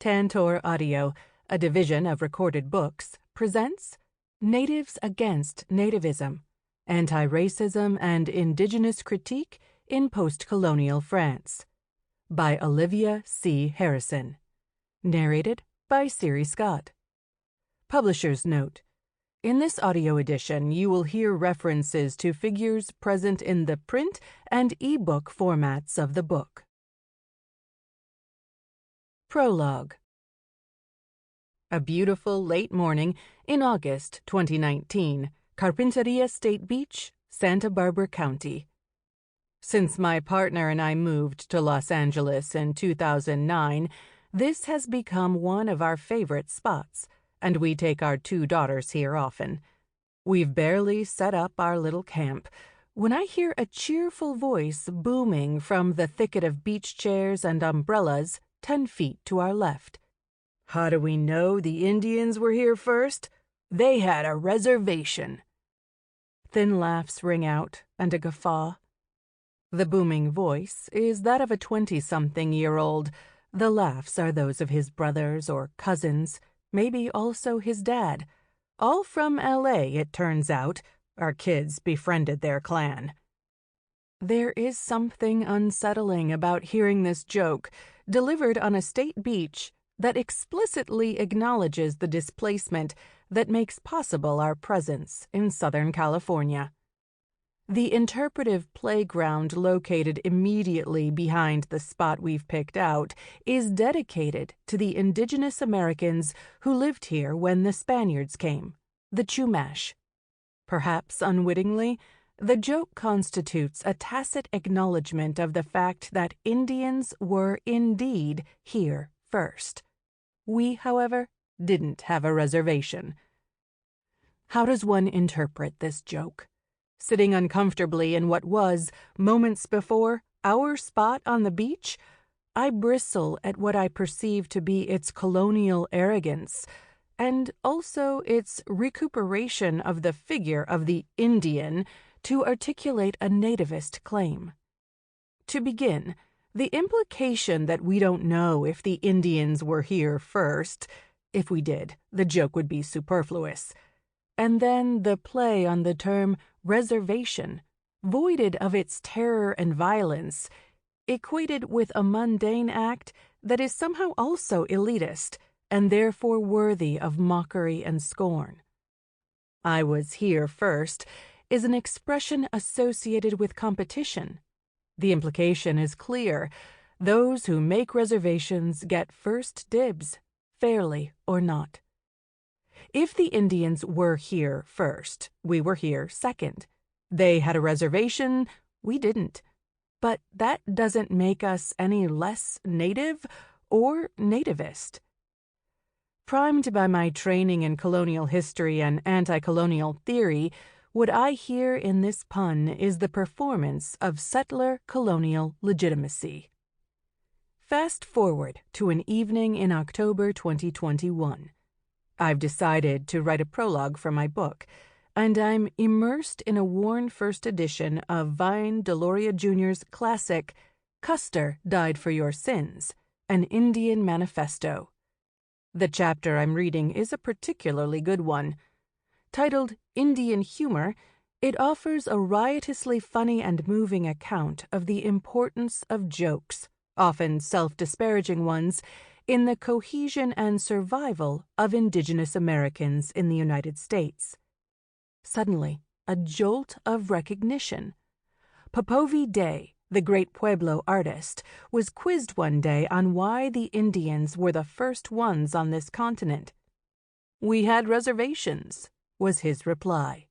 Tantor Audio, a division of Recorded Books, presents Natives Against Nativism, Antiracism and Indigenous Critique in Postcolonial France, by Olivia C. Harrison. Narrated by Siiri Scott. Publisher's note: in this audio edition, you will hear references to figures present in the print and e-book formats of the book. Prologue. A beautiful late morning in August 2019, Carpinteria State Beach, Santa Barbara County. Since my partner and I moved to Los Angeles in 2009, this has become one of our favorite spots, and we take our 2 daughters here often. We've barely set up our little camp when I hear a cheerful voice booming from the thicket of beach chairs and umbrellas 10 feet to our left. How do we know the Indians were here first? They had a reservation. Thin laughs ring out, and a guffaw. The booming voice is that of a 20-something-year-old. The laughs are those of his brothers or cousins, maybe also his dad. All from L.A., it turns out. Our kids befriended their clan. There is something unsettling about hearing this joke, delivered on a state beach, that explicitly acknowledges the displacement that makes possible our presence in Southern California. The interpretive playground located immediately behind the spot we've picked out is dedicated to the Indigenous Americans who lived here when the Spaniards came, the Chumash. Perhaps unwittingly, the joke constitutes a tacit acknowledgement of the fact that Indians were indeed here first. We, however, didn't have a reservation. How does one interpret this joke? Sitting uncomfortably in what was, moments before, our spot on the beach, I bristle at what I perceive to be its colonial arrogance, and also its recuperation of the figure of the Indian to articulate a nativist claim. To begin, the implication that we don't know if the Indians were here first, if we did, the joke would be superfluous, and then the play on the term reservation, voided of its terror and violence, equated with a mundane act that is somehow also elitist and therefore worthy of mockery and scorn. I was here first is an expression associated with competition. The implication is clear. Those who make reservations get first dibs, fairly or not. If the Indians were here first, we were here second. They had a reservation, we didn't. But that doesn't make us any less native or nativist. Primed by my training in colonial history and anticolonial theory, what I hear in this pun is the performance of settler colonial legitimacy. Fast forward to an evening in October 2021. I've decided to write a prologue for my book, and I'm immersed in a worn first edition of Vine Deloria Jr.'s classic, Custer Died for Your Sins, an Indian Manifesto. The chapter I'm reading is a particularly good one. Titled Indian Humor, it offers a riotously funny and moving account of the importance of jokes, often self-disparaging ones, in the cohesion and survival of Indigenous Americans in the United States. Suddenly, a jolt of recognition. Popovi Day, the great Pueblo artist, was quizzed one day on why the Indians were the first ones on this continent. "We had reservations," was his reply.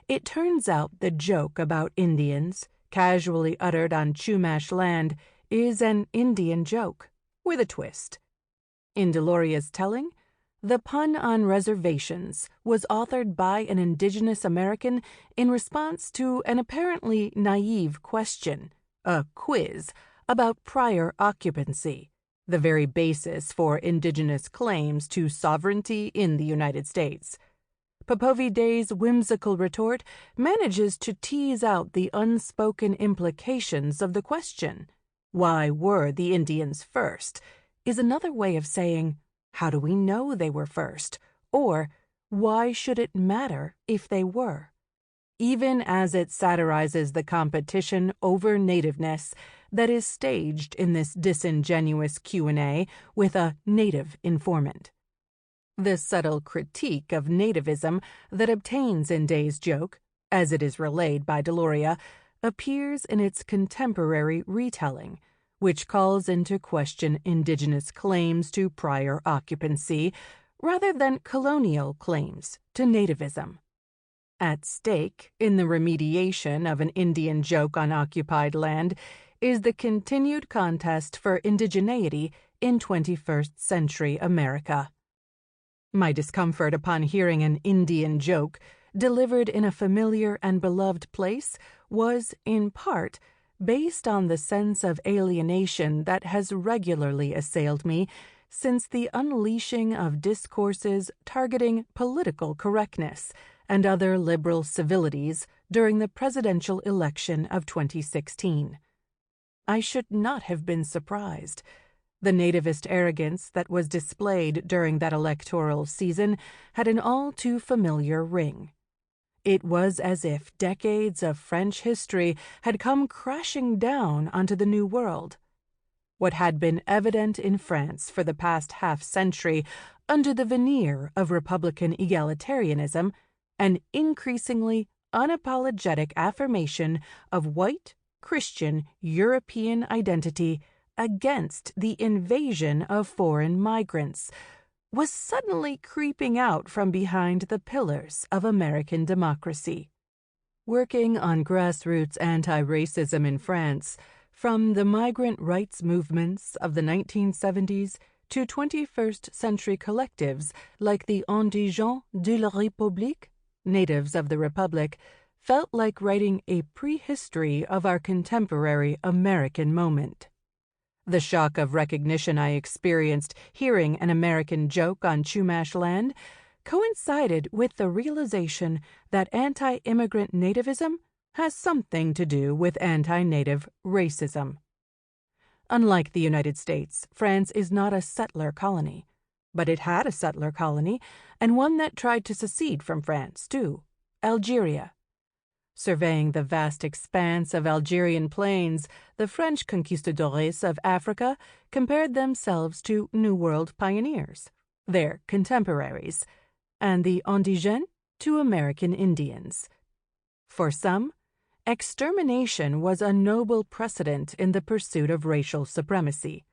It turns out the joke about Indians, casually uttered on Chumash land, is an Indian joke, with a twist. In Deloria's telling, the pun on reservations was authored by an Indigenous American in response to an apparently naive question, a quiz, about prior occupancy, the very basis for Indigenous claims to sovereignty in the United States. Popovi Day's whimsical retort manages to tease out the unspoken implications of the question. Why were the Indians first? is another way of saying, how do we know they were first? Or, why should it matter if they were? Even as it satirizes the competition over nativeness that is staged in this disingenuous Q&A with a native informant. The subtle critique of nativism that obtains in Day's joke, as it is relayed by Deloria, appears in its contemporary retelling, which calls into question indigenous claims to prior occupancy rather than colonial claims to nativism. At stake in the remediation of an Indian joke on occupied land is the continued contest for indigeneity in 21st century America. My discomfort upon hearing an Indian joke delivered in a familiar and beloved place was, in part, based on the sense of alienation that has regularly assailed me since the unleashing of discourses targeting political correctness and other liberal civilities during the presidential election of 2016. I should not have been surprised. The nativist arrogance that was displayed during that electoral season had an all too familiar ring. It was as if decades of French history had come crashing down onto the New World. What had been evident in France for the past half-century under the veneer of Republican egalitarianism, an increasingly unapologetic affirmation of white, Christian, European identity against the invasion of foreign migrants, was suddenly creeping out from behind the pillars of American democracy. Working on grassroots anti-racism in France, from the migrant rights movements of the 1970s to 21st century collectives like the Indigents de la République, natives of the Republic, felt like writing a prehistory of our contemporary American moment. The shock of recognition I experienced hearing an American joke on Chumash land coincided with the realization that anti-immigrant nativism has something to do with anti-native racism. Unlike the United States, France is not a settler colony, but it had a settler colony, and one that tried to secede from France, too, Algeria. Surveying the vast expanse of Algerian plains, the French conquistadores of Africa compared themselves to New World pioneers, their contemporaries, and the indigents to American Indians. For some, extermination was a noble precedent in the pursuit of racial supremacy.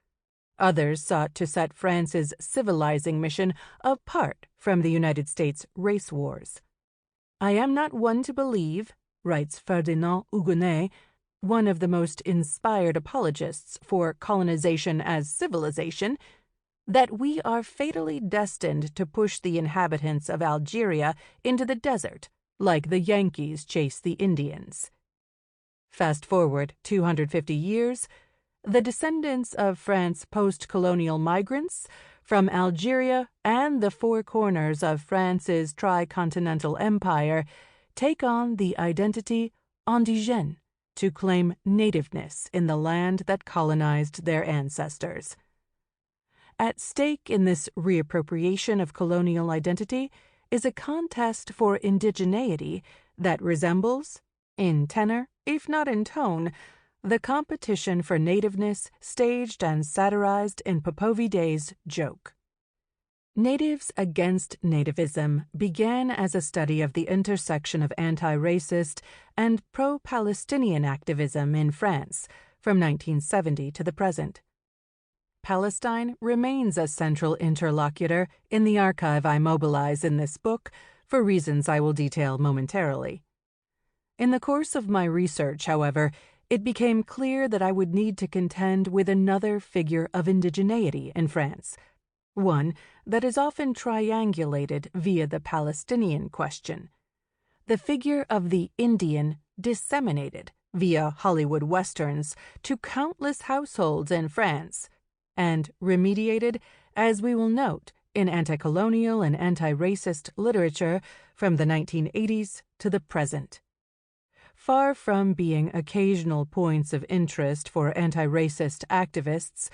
Others sought to set France's civilizing mission apart from the United States race wars. I am not one to believe, writes Ferdinand Hugonnet, one of the most inspired apologists for colonization as civilization, that we are fatally destined to push the inhabitants of Algeria into the desert, like the Yankees chase the Indians. Fast forward 250 years, the descendants of France's post-colonial migrants from Algeria and the four corners of France's tricontinental empire take on the identity indigène to claim nativeness in the land that colonized their ancestors. At stake in this reappropriation of colonial identity is a contest for indigeneity that resembles, in tenor, if not in tone, the competition for nativeness staged and satirized in Popovide's joke. Natives Against Nativism began as a study of the intersection of anti-racist and pro-Palestinian activism in France from 1970 to the present. Palestine remains a central interlocutor in the archive I mobilize in this book for reasons I will detail momentarily. In the course of my research, however, it became clear that I would need to contend with another figure of indigeneity in France, one that is often triangulated via the Palestinian question, the figure of the Indian disseminated via Hollywood westerns to countless households in France, and remediated, as we will note, in anticolonial and antiracist literature from the 1980s to the present. Far from being occasional points of interest for antiracist activists,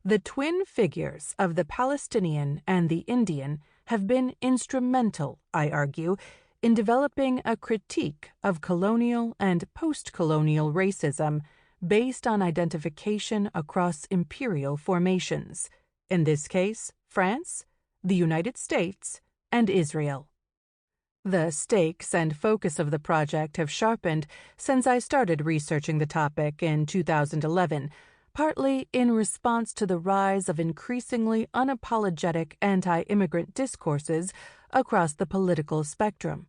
The twin figures of the Palestinian and the Indian have been instrumental, I argue, in developing a critique of colonial and post-colonial racism based on identification across imperial formations, in this case, France, the United States, and Israel. The stakes and focus of the project have sharpened since I started researching the topic in 2011, partly in response to the rise of increasingly unapologetic anti-immigrant discourses across the political spectrum,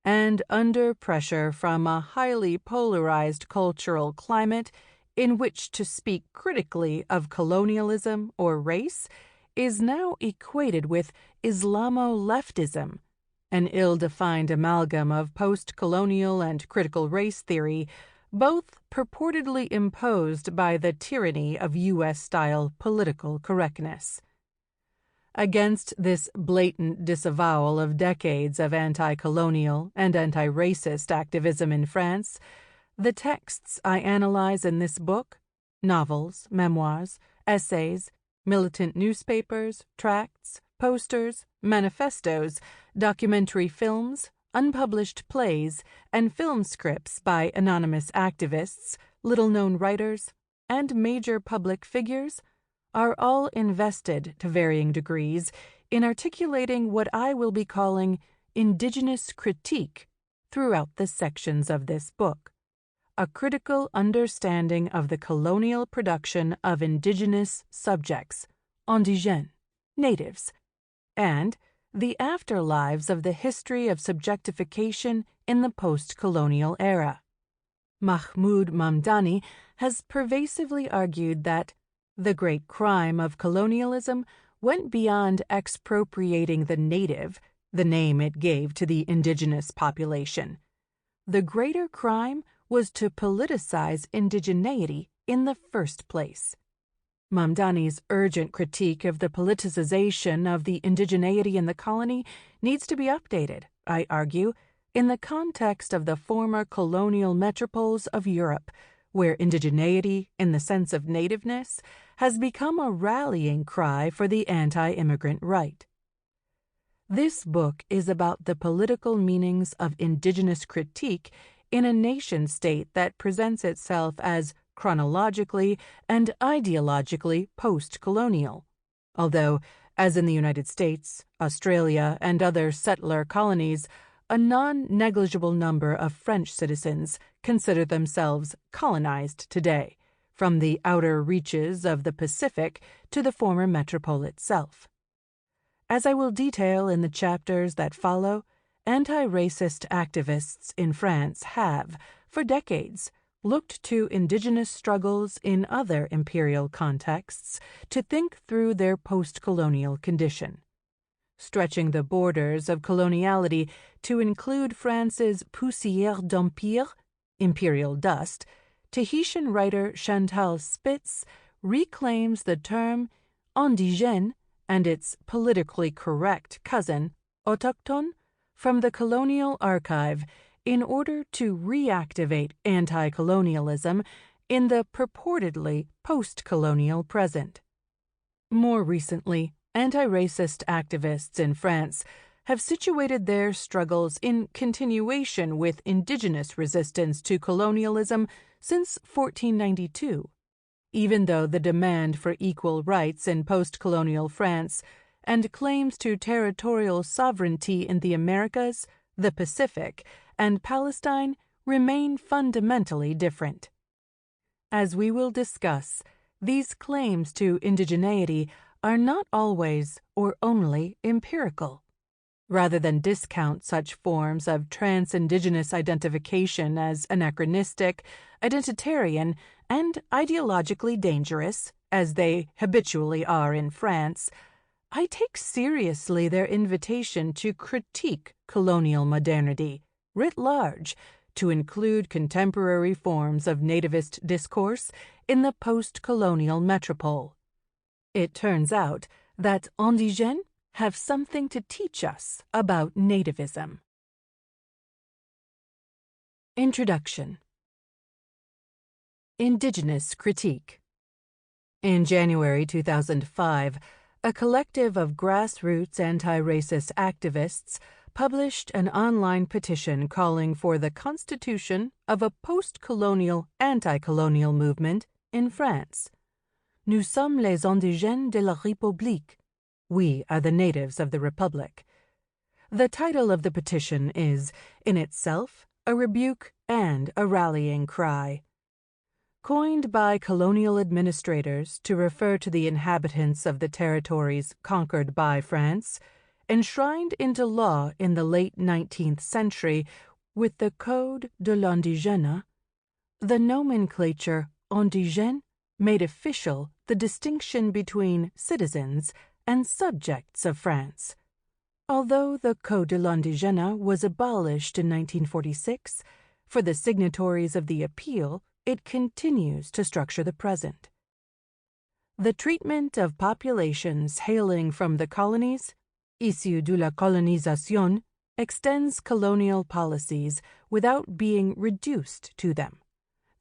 and under pressure from a highly polarized cultural climate in which to speak critically of colonialism or race is now equated with Islamo-leftism, an ill-defined amalgam of post-colonial and critical race theory, both purportedly imposed by the tyranny of U.S.-style political correctness. Against this blatant disavowal of decades of anti-colonial and anti-racist activism in France, the texts I analyze in this book, novels, memoirs, essays, militant newspapers, tracts, posters, manifestos, documentary films, unpublished plays, and film scripts by anonymous activists, little-known writers, and major public figures are all invested to varying degrees in articulating what I will be calling indigenous critique throughout the sections of this book, a critical understanding of the colonial production of indigenous subjects, indigènes, natives, and the afterlives of the history of subjectification in the post-colonial era. Mahmoud Mamdani has pervasively argued that the great crime of colonialism went beyond expropriating the native, the name it gave to the indigenous population. The greater crime was to politicize indigeneity in the first place. Mamdani's urgent critique of the politicization of the indigeneity in the colony needs to be updated, I argue, in the context of the former colonial metropoles of Europe, where indigeneity, in the sense of nativeness, has become a rallying cry for the anti-immigrant right. This book is about the political meanings of indigenous critique in a nation-state that presents itself as chronologically and ideologically post-colonial, although, as in the United States, Australia, and other settler colonies, a non-negligible number of French citizens consider themselves colonized today, from the outer reaches of the Pacific to the former metropole itself. As I will detail in the chapters that follow, anti-racist activists in France have, for decades, looked to indigenous struggles in other imperial contexts to think through their post-colonial condition. Stretching the borders of coloniality to include France's poussière d'empire, imperial dust, Tahitian writer Chantal Spitz reclaims the term indigène and its politically correct cousin, autochtone, from the colonial archive in order to reactivate anti-colonialism in the purportedly post-colonial present. More recently, anti-racist activists in France have situated their struggles in continuation with indigenous resistance to colonialism since 1492, even though the demand for equal rights in post-colonial France and claims to territorial sovereignty in the Americas, the Pacific, and Palestine remain fundamentally different. As we will discuss, these claims to indigeneity are not always or only empirical. Rather than discount such forms of trans-indigenous identification as anachronistic, identitarian, and ideologically dangerous, as they habitually are in France, I take seriously their invitation to critique colonial modernity, writ large, to include contemporary forms of nativist discourse in the post-colonial metropole. It turns out that indigènes have something to teach us about nativism. Introduction. Indigenous critique. In January 2005, a collective of grassroots anti-racist activists published an online petition calling for the constitution of a post-colonial anticolonial movement in France. Nous sommes les indigènes de la République. We are the natives of the Republic. The title of the petition is, in itself, a rebuke and a rallying cry. Coined by colonial administrators to refer to the inhabitants of the territories conquered by France, enshrined into law in the late 19th century with the Code de l'Indigène, the nomenclature indigène made official the distinction between citizens and subjects of France. Although the Code de l'Indigène was abolished in 1946, for the signatories of the appeal, it continues to structure the present. The treatment of populations hailing from the colonies, issus de la colonisation, extends colonial policies without being reduced to them.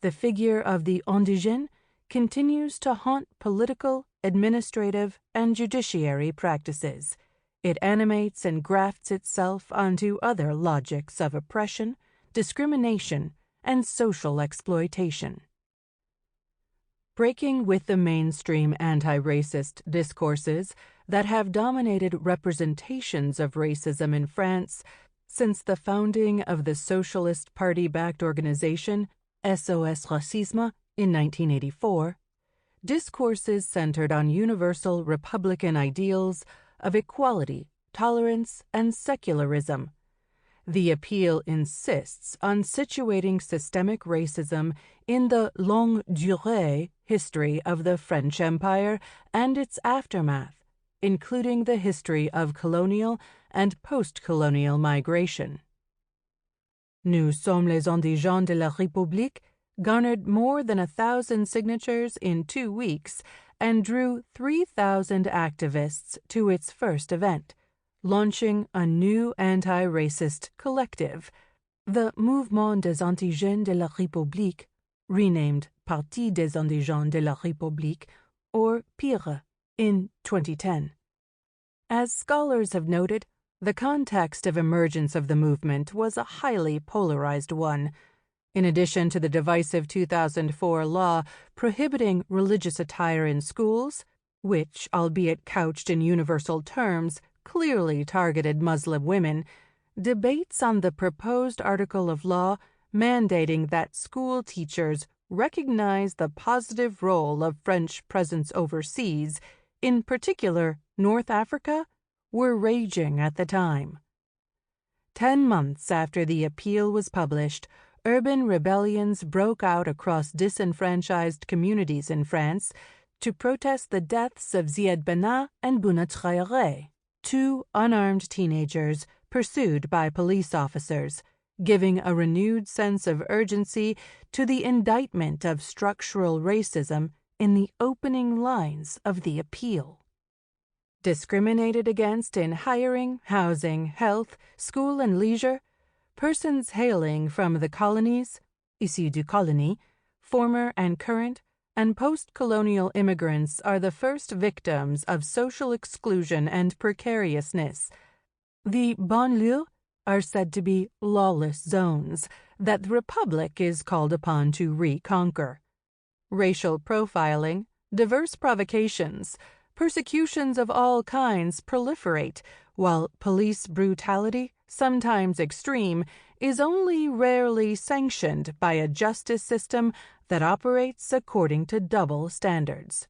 The figure of the indigène continues to haunt political, administrative, and judiciary practices. It animates and grafts itself onto other logics of oppression, discrimination, and social exploitation. Breaking with the mainstream anti-racist discourses that have dominated representations of racism in France since the founding of the Socialist Party-backed organization SOS Racisme in 1984, discourses centered on universal Republican ideals of equality, tolerance, and secularism. The appeal insists on situating systemic racism in the longue durée history of the French Empire and its aftermath, including the history of colonial and post-colonial migration. Nous sommes les indigènes de la République garnered more than 1,000 signatures in 2 weeks and drew 3,000 activists to its first event, launching a new anti-racist collective, the Mouvement des Indigènes de la République, renamed Parti des Indigènes de la République, or PIRE, in 2010. As scholars have noted, the context of emergence of the movement was a highly polarized one. In addition to the divisive 2004 law prohibiting religious attire in schools, which, albeit couched in universal terms, clearly targeted Muslim women, debates on the proposed article of law mandating that school teachers recognize the positive role of French presence overseas, in particular North Africa, were raging at the time. 10 months after the appeal was published, urban rebellions broke out across disenfranchised communities in France to protest the deaths of Ziad Benna and Bouna Traoré, 2 unarmed teenagers pursued by police officers, giving a renewed sense of urgency to the indictment of structural racism in the opening lines of the appeal. Discriminated against in hiring, housing, health, school, and leisure, persons hailing from the colonies, issus du colonie, former and current, and post-colonial immigrants are the first victims of social exclusion and precariousness. The banlieues are said to be lawless zones that the Republic is called upon to reconquer. Racial profiling, diverse provocations, persecutions of all kinds proliferate, while police brutality, sometimes extreme, is only rarely sanctioned by a justice system that operates according to double standards.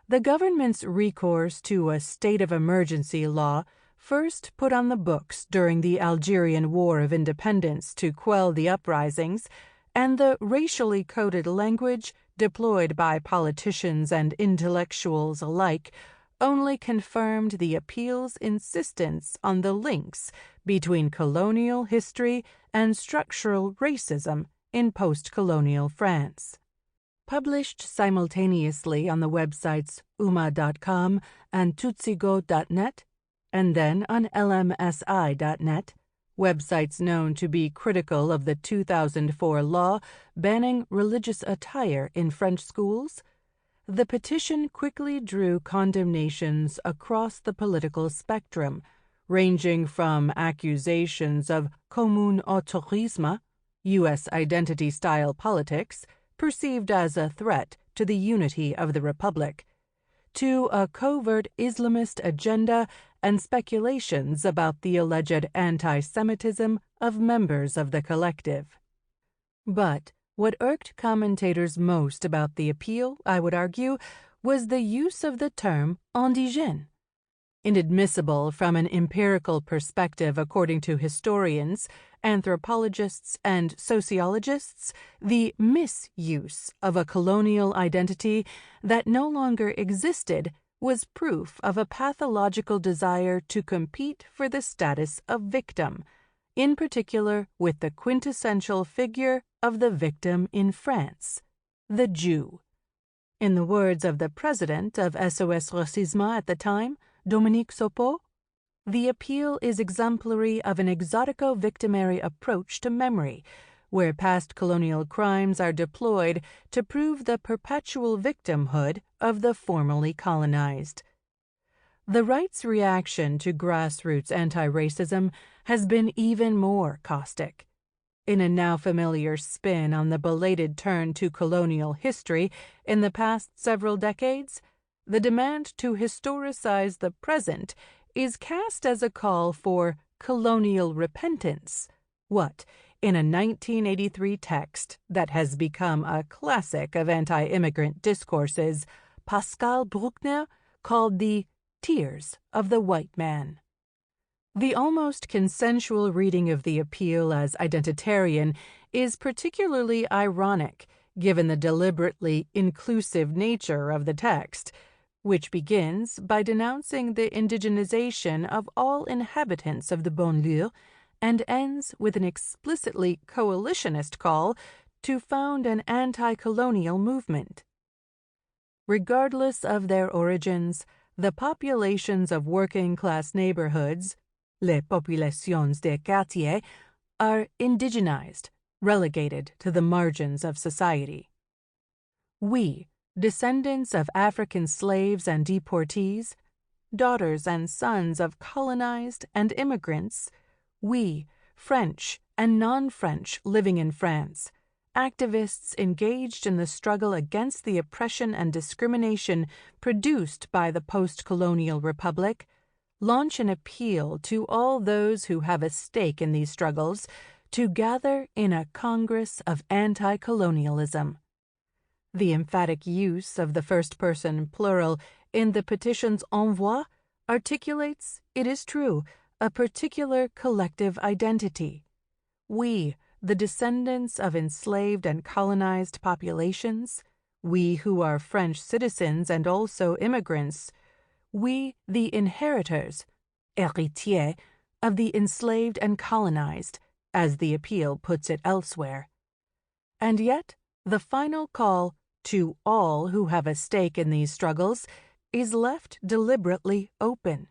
The government's recourse to a state of emergency law, first put on the books during the Algerian War of Independence to quell the uprisings, and the racially coded language deployed by politicians and intellectuals alike only confirmed the appeal's insistence on the links between colonial history and structural racism in post-colonial France. Published simultaneously on the websites uma.com and tutsigo.net, and then on lmsi.net, websites known to be critical of the 2004 law banning religious attire in French schools, the petition quickly drew condemnations across the political spectrum, ranging from accusations of commun autorisme, U.S. identity-style politics, perceived as a threat to the unity of the Republic, to a covert Islamist agenda and speculations about the alleged anti-Semitism of members of the collective. But what irked commentators most about the appeal, I would argue, was the use of the term indigène. Inadmissible from an empirical perspective according to historians, anthropologists, and sociologists, the misuse of a colonial identity that no longer existed was proof of a pathological desire to compete for the status of victim, in particular with the quintessential figure of the victim in France, the Jew. In the words of the president of SOS Racisme at the time, Dominique Sopo, the appeal is exemplary of an exotico-victimary approach to memory, where past colonial crimes are deployed to prove the perpetual victimhood of the formerly colonized. The right's reaction to grassroots anti-racism has been even more caustic. In a now familiar spin on the belated turn to colonial history in the past several decades, the demand to historicize the present is cast as a call for colonial repentance, what, in a 1983 text that has become a classic of anti-immigrant discourses, Pascal Bruckner called the tears of the white man. The almost consensual reading of the appeal as identitarian is particularly ironic, given the deliberately inclusive nature of the text, which begins by denouncing the indigenization of all inhabitants of the banlieue and ends with an explicitly coalitionist call to found an anti-colonial movement. Regardless of their origins, the populations of working-class neighborhoods, les populations des quartiers, are indigenized, relegated to the margins of society. We, descendants of African slaves and deportees, daughters and sons of colonized and immigrants, we, French and non-French living in France, activists engaged in the struggle against the oppression and discrimination produced by the post-colonial republic, launch an appeal to all those who have a stake in these struggles to gather in a Congress of anti-colonialism. The emphatic use of the first-person plural in the petition's envoi articulates, it is true, a particular collective identity. We, the descendants of enslaved and colonized populations, we who are French citizens and also immigrants, we, the inheritors, héritiers, of the enslaved and colonized, as the appeal puts it elsewhere. And yet, the final call to all who have a stake in these struggles is left deliberately open.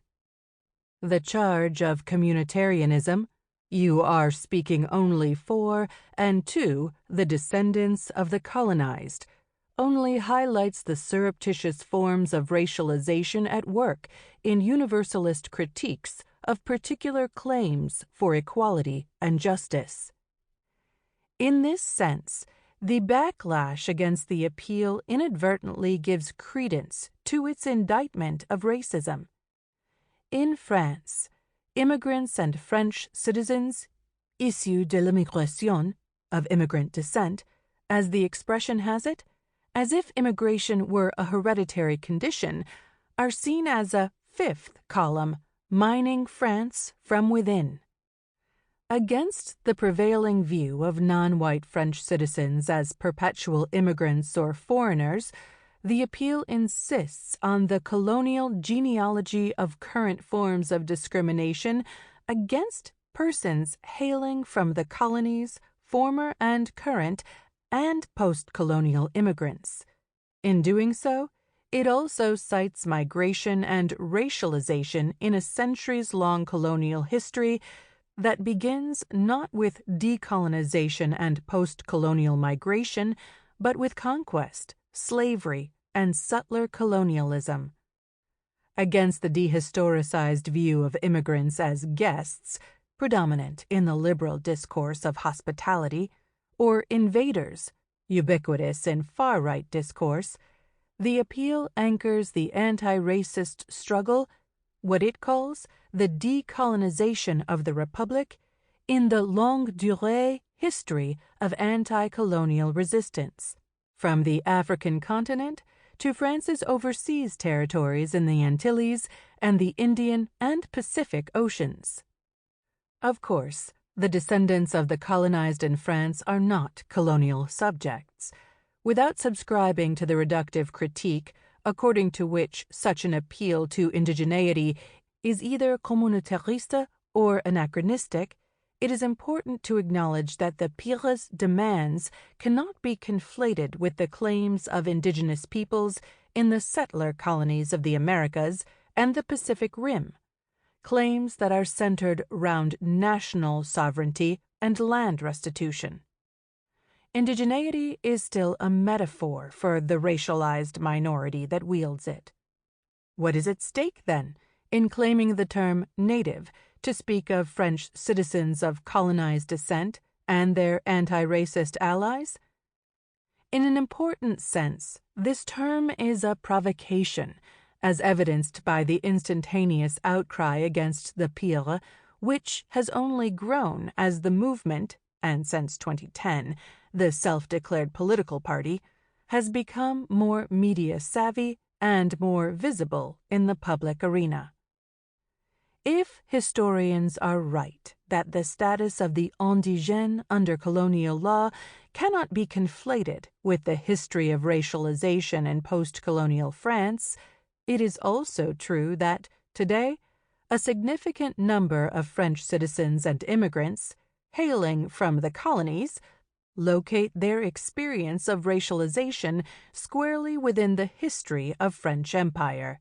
The charge of communitarianism, you are speaking only for and to the descendants of the colonized, only highlights the surreptitious forms of racialization at work in universalist critiques of particular claims for equality and justice. In this sense, the backlash against the appeal inadvertently gives credence to its indictment of racism. In France, immigrants and French citizens, issus de l'immigration, of immigrant descent, as the expression has it, as if immigration were a hereditary condition, are seen as a fifth column, mining France from within. Against the prevailing view of non-white French citizens as perpetual immigrants or foreigners, the appeal insists on the colonial genealogy of current forms of discrimination against persons hailing from the colonies, former and current, and post-colonial immigrants. In doing so, it also cites migration and racialization in a centuries-long colonial history that begins not with decolonization and post-colonial migration, but with conquest, slavery, and subtler colonialism. Against the dehistoricized view of immigrants as guests, predominant in the liberal discourse of hospitality, or invaders, ubiquitous in far-right discourse, the appeal anchors the anti-racist struggle, what it calls the decolonization of the Republic, in the longue durée history of anti-colonial resistance, from the African continent to France's overseas territories in the Antilles and the Indian and Pacific Oceans. Of course, the descendants of the colonized in France are not colonial subjects. Without subscribing to the reductive critique according to which such an appeal to indigeneity is either communautariste or anachronistic, it is important to acknowledge that the Beur's demands cannot be conflated with the claims of indigenous peoples in the settler colonies of the Americas and the Pacific Rim, claims that are centered round national sovereignty and land restitution. Indigeneity is still a metaphor for the racialized minority that wields it. What is at stake, then, in claiming the term native to speak of French citizens of colonized descent and their anti-racist allies? In an important sense, this term is a provocation, as evidenced by the instantaneous outcry against the Beur, which has only grown as the movement, and since 2010, the self-declared political party, has become more media-savvy and more visible in the public arena. If historians are right that the status of the indigène under colonial law cannot be conflated with the history of racialization in post-colonial France, it is also true that, today, a significant number of French citizens and immigrants, hailing from the colonies, locate their experience of racialization squarely within the history of French Empire.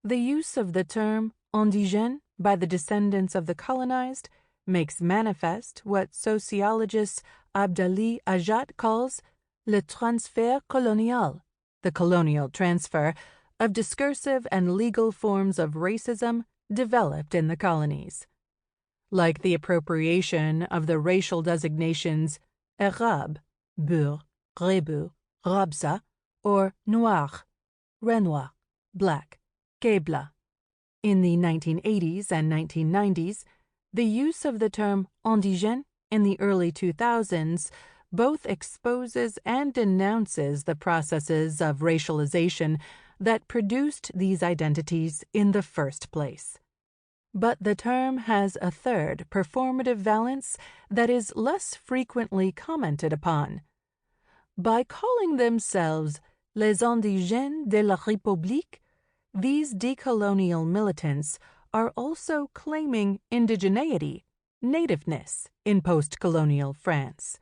The use of the term indigène by the descendants of the colonized makes manifest what sociologist Abdali Ajat calls le transfert colonial, the colonial transfer of discursive and legal forms of racism developed in the colonies. Like the appropriation of the racial designations Arabe, Beur, Rebeu, Rabsa, or Noir, Renoir, Black, Kebla. In the 1980s and 1990s, the use of the term indigène in the early 2000s both exposes and denounces the processes of racialization that produced these identities in the first place. But the term has a third performative valence that is less frequently commented upon. By calling themselves les indigènes de la République, these decolonial militants are also claiming indigeneity, nativeness, in post-colonial France.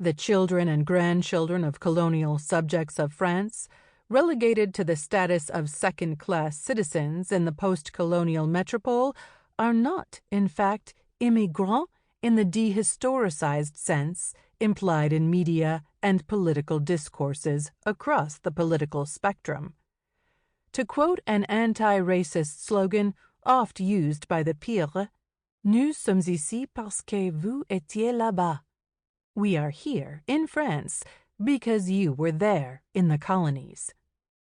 The children and grandchildren of colonial subjects of France, relegated to the status of second-class citizens in the post-colonial metropole, are not, in fact, immigrants in the dehistoricized sense implied in media and political discourses across the political spectrum. To quote an anti-racist slogan oft used by the Beur, "Nous sommes ici parce que vous étiez là-bas." We are here, in France, because you were there, in the colonies.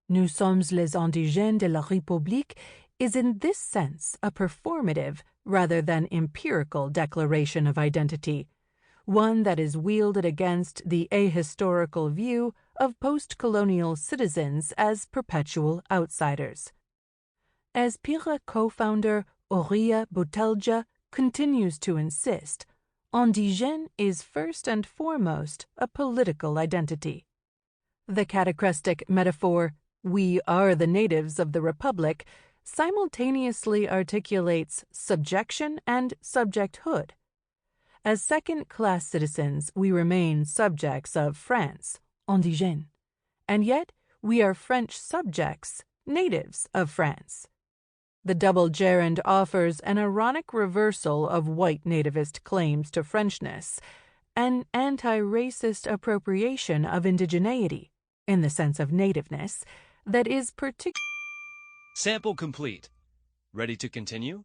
Nous sommes les indigènes de la République is in this sense a performative rather than empirical declaration of identity, one that is wielded against the ahistorical view of post-colonial citizens as perpetual outsiders. As Beur co-founder Auria Boutelja continues to insist, indigène is first and foremost a political identity. The catachrestic metaphor, "we are the natives of the Republic," simultaneously articulates subjection and subjecthood. As second-class citizens, we remain subjects of France, indigènes, and yet we are French subjects, natives of France. The double gerund offers an ironic reversal of white nativist claims to Frenchness, an anti-racist appropriation of indigeneity, in the sense of nativeness, that is particular. Sample complete. Ready to continue?